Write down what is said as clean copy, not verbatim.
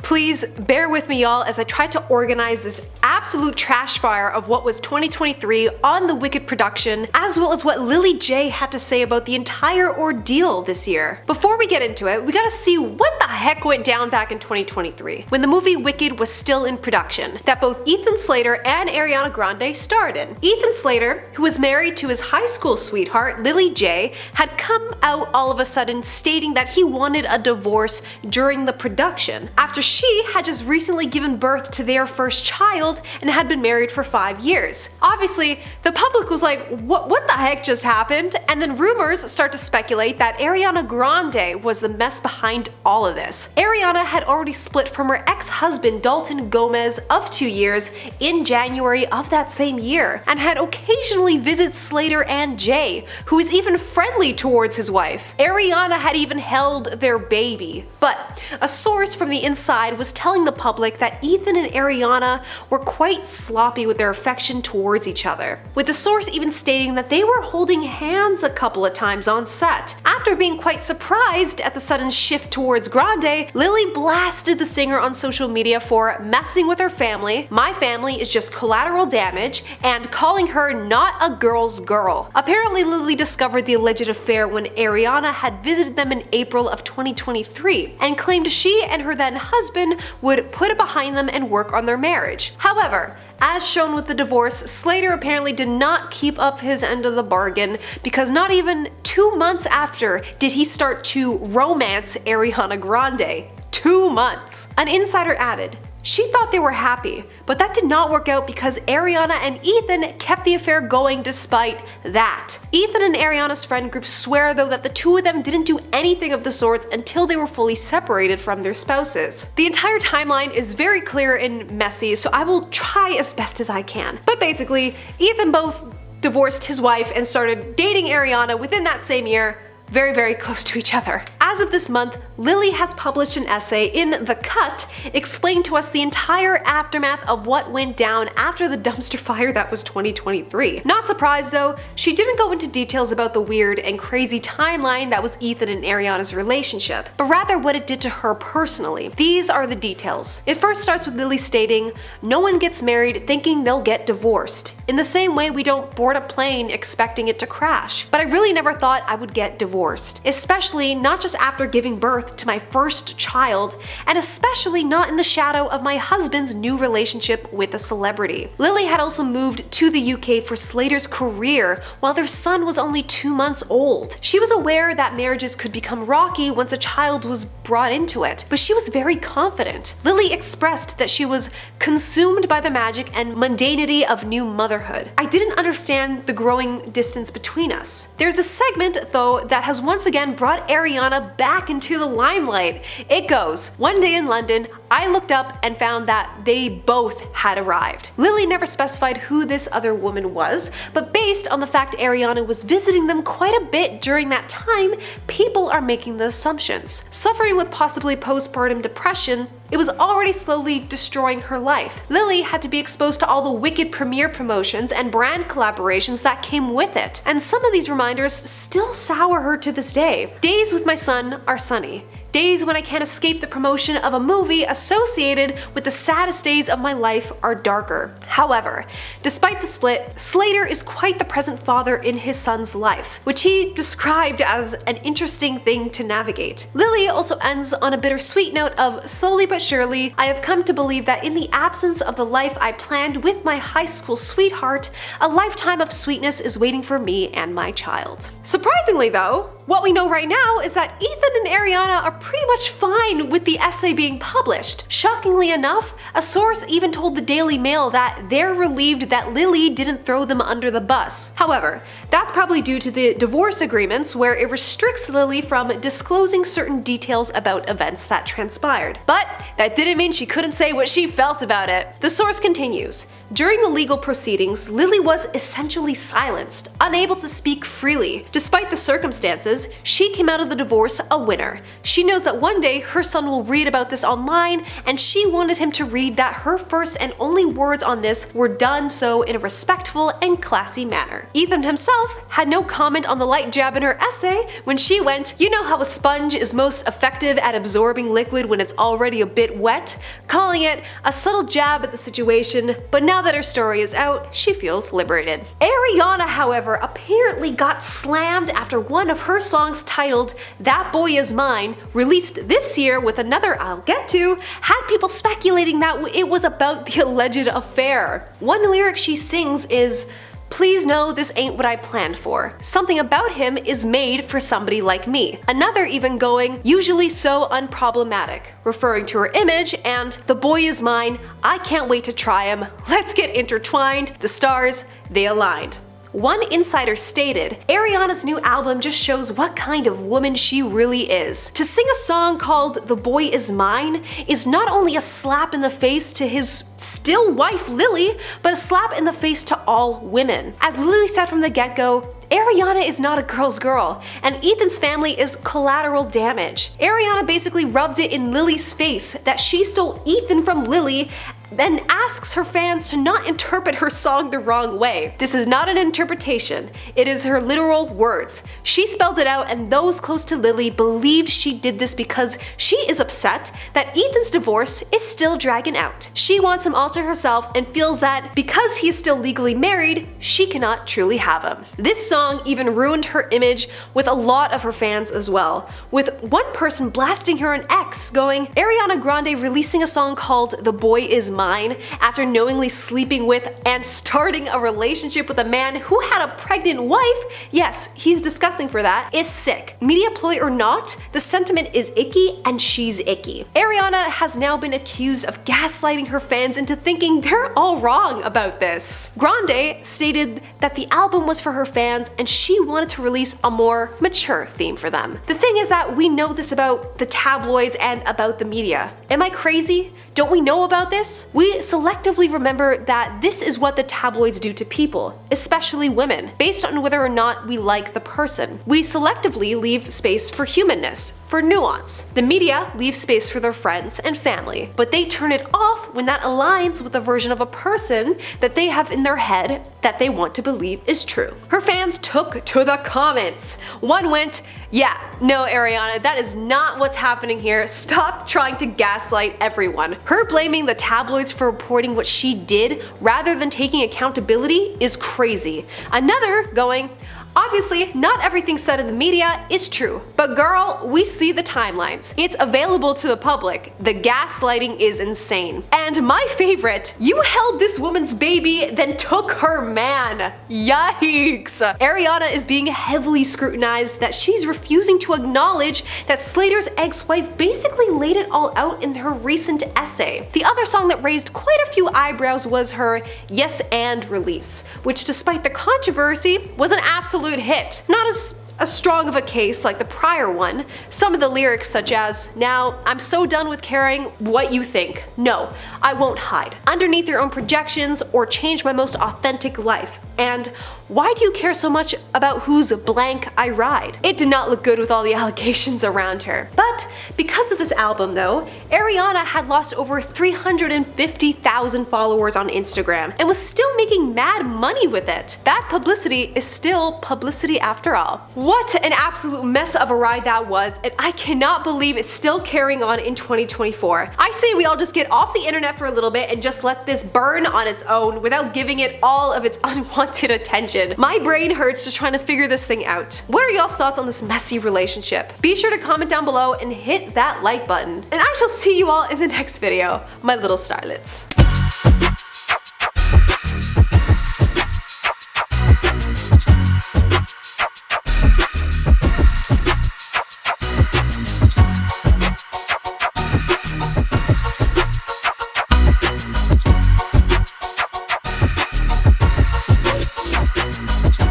Please bear with me, y'all, as I try to organize this absolute trash fire of what was 2023 on the Wicked production, as well as what Lilly Jay had to say about the entire ordeal this year. Before we get into it, we gotta see what the heck went down back in 2023, when the movie Wicked was still in production, that both Ethan Slater and Ariana Grande starred in. Ethan Slater, who was married to his high school sweetheart, Lilly Jay, had come out all of a sudden stating that he wanted a divorce during the production, after she had just recently given birth to their first child and had been married for 5 years. Obviously, the public was like, what the heck just happened? And then rumors start to speculate that Ariana Grande was the mess behind all of this. Ariana had already split from her ex-husband Dalton Gomez of 2 years in January of that same year, and had occasionally visited Slater and Jay, who was even friendly towards his wife. Ariana had even held their baby. But a source from the inside was telling the public that Ethan and Ariana were quite sloppy with their affection towards each other, with the source even stating that they were holding hands a couple of times on set. After being quite surprised at the sudden shift towards Grande, Lilly blasted the singer on social media for messing with her family, my family is just collateral damage, and calling her not a girl's girl. Apparently, Lilly discovered the alleged affair when Ariana had visited them in April of 2023, and claimed she and her then husband would put it behind them and work on their marriage. However, as shown with the divorce, Slater apparently did not keep up his end of the bargain, because not even 2 months after did he start to romance Ariana Grande. 2 months! An insider added, she thought they were happy, but that did not work out because Ariana and Ethan kept the affair going despite that. Ethan and Ariana's friend group swear though that the two of them didn't do anything of the sorts until they were fully separated from their spouses. The entire timeline is very clear and messy, so I will try as best as I can. But basically, Ethan both divorced his wife and started dating Ariana within that same year, very close to each other. As of this month, Lilly has published an essay in The Cut explaining to us the entire aftermath of what went down after the dumpster fire that was 2023. Not surprised though, she didn't go into details about the weird and crazy timeline that was Ethan and Ariana's relationship, but rather what it did to her personally. These are the details. It first starts with Lilly stating, "No one gets married thinking they'll get divorced. In the same way we don't board a plane expecting it to crash. But I really never thought I would get divorced. Especially not just after giving birth to my first child, and especially not in the shadow of my husband's new relationship with a celebrity." Lilly had also moved to the UK for Slater's career while their son was only 2 months old. She was aware that marriages could become rocky once a child was brought into it, but she was very confident. Lilly expressed that she was consumed by the magic and mundanity of new motherhood. "I didn't understand the growing distance between us." There's a segment though that has once again brought Ariana back into the limelight. It goes, "One day in London, I looked up and found that they both had arrived." Lilly never specified who this other woman was, but based on the fact Ariana was visiting them quite a bit during that time, people are making the assumptions. Suffering with possibly postpartum depression, it was already slowly destroying her life. Lilly had to be exposed to all the Wicked premiere promotions and brand collaborations that came with it, and some of these reminders still sour her to this day. "Days with my son are sunny. Days when I can't escape the promotion of a movie associated with the saddest days of my life are darker." However, despite the split, Slater is quite the present father in his son's life, which he described as an interesting thing to navigate. Lilly also ends on a bittersweet note of, "Slowly but surely, I have come to believe that in the absence of the life I planned with my high school sweetheart, a lifetime of sweetness is waiting for me and my child." Surprisingly though, what we know right now is that Ethan and Ariana are pretty much fine with the essay being published. Shockingly enough, a source even told the Daily Mail that they're relieved that Lilly didn't throw them under the bus. However, that's probably due to the divorce agreements where it restricts Lilly from disclosing certain details about events that transpired. But that didn't mean she couldn't say what she felt about it. The source continues, During the legal proceedings, Lilly was essentially silenced, unable to speak freely. Despite the circumstances, she came out of the divorce a winner. She knows that one day her son will read about this online, and she wanted him to read that her first and only words on this were done so in a respectful and classy manner. Ethan himself had no comment on the light jab in her essay when she went, "You know how a sponge is most effective at absorbing liquid when it's already a bit wet?" calling it a subtle jab at the situation, but now that her story is out, she feels liberated. Ariana, however, apparently got slammed after one of her songs titled "That Boy Is Mine," released this year with another I'll get to, had people speculating that it was about the alleged affair. One lyric she sings is, "Please know this ain't what I planned for. Something about him is made for somebody like me." Another even going, "Usually so unproblematic," referring to her image, and "The boy is mine, I can't wait to try him, let's get intertwined, the stars, they aligned." One insider stated, Ariana's new album just shows what kind of woman she really is. To sing a song called "The Boy Is Mine" is not only a slap in the face to his still wife Lilly, but a slap in the face to all women. As Lilly said from the get-go, Ariana is not a girl's girl, and Ethan's family is collateral damage. Ariana basically rubbed it in Lilly's face that she stole Ethan from Lilly, then asks her fans to not interpret her song the wrong way. This is not an interpretation, it is her literal words. She spelled it out, and those close to Lilly believed she did this because she is upset that Ethan's divorce is still dragging out. She wants him all to herself and feels that because he's still legally married, she cannot truly have him. This song even ruined her image with a lot of her fans as well, with one person blasting her an ex going, "Ariana Grande releasing a song called 'The Boy Is Mine' after knowingly sleeping with and starting a relationship with a man who had a pregnant wife, yes, he's disgusting for that, is sick. Media ploy or not, the sentiment is icky and she's icky." Ariana has now been accused of gaslighting her fans into thinking they're all wrong about this. Grande stated that the album was for her fans and she wanted to release a more mature theme for them. The thing is that we know this about the tabloids and about the media. Am I crazy? Don't we know about this? We selectively remember that this is what the tabloids do to people, especially women, based on whether or not we like the person. We selectively leave space for humanness, for nuance. The media leaves space for their friends and family, but they turn it off when that aligns with the version of a person that they have in their head that they want to believe is true. Her fans took to the comments. One went, "Yeah, no Ariana, that is not what's happening here. Stop trying to gaslight everyone." Her blaming the tabloids for reporting what she did rather than taking accountability is crazy. Another going, "Obviously, not everything said in the media is true, but girl, we see the timelines. It's available to the public. The gaslighting is insane." And my favorite, "You held this woman's baby, then took her man." Yikes! Ariana is being heavily scrutinized that she's refusing to acknowledge that Slater's ex-wife basically laid it all out in her recent essay. The other song that raised quite a few eyebrows was her "Yes and" release, which despite the controversy was an absolute hit. Not as strong of a case like the prior one. Some of the lyrics such as, "Now, I'm so done with caring what you think. No, I won't hide underneath your own projections or change my most authentic life." And "Why do you care so much about whose blank I ride?" It did not look good with all the allegations around her. But because of this album though, Ariana had lost over 350,000 followers on Instagram and was still making mad money with it. Bad publicity is still publicity after all. What an absolute mess of a ride that was, and I cannot believe it's still carrying on in 2024. I say we all just get off the internet for a little bit and just let this burn on its own without giving it all of its unwanted attention. My brain hurts just trying to figure this thing out. What are y'all's thoughts on this messy relationship? Be sure to comment down below and hit that like button. And I shall see you all in the next video, my little starlets.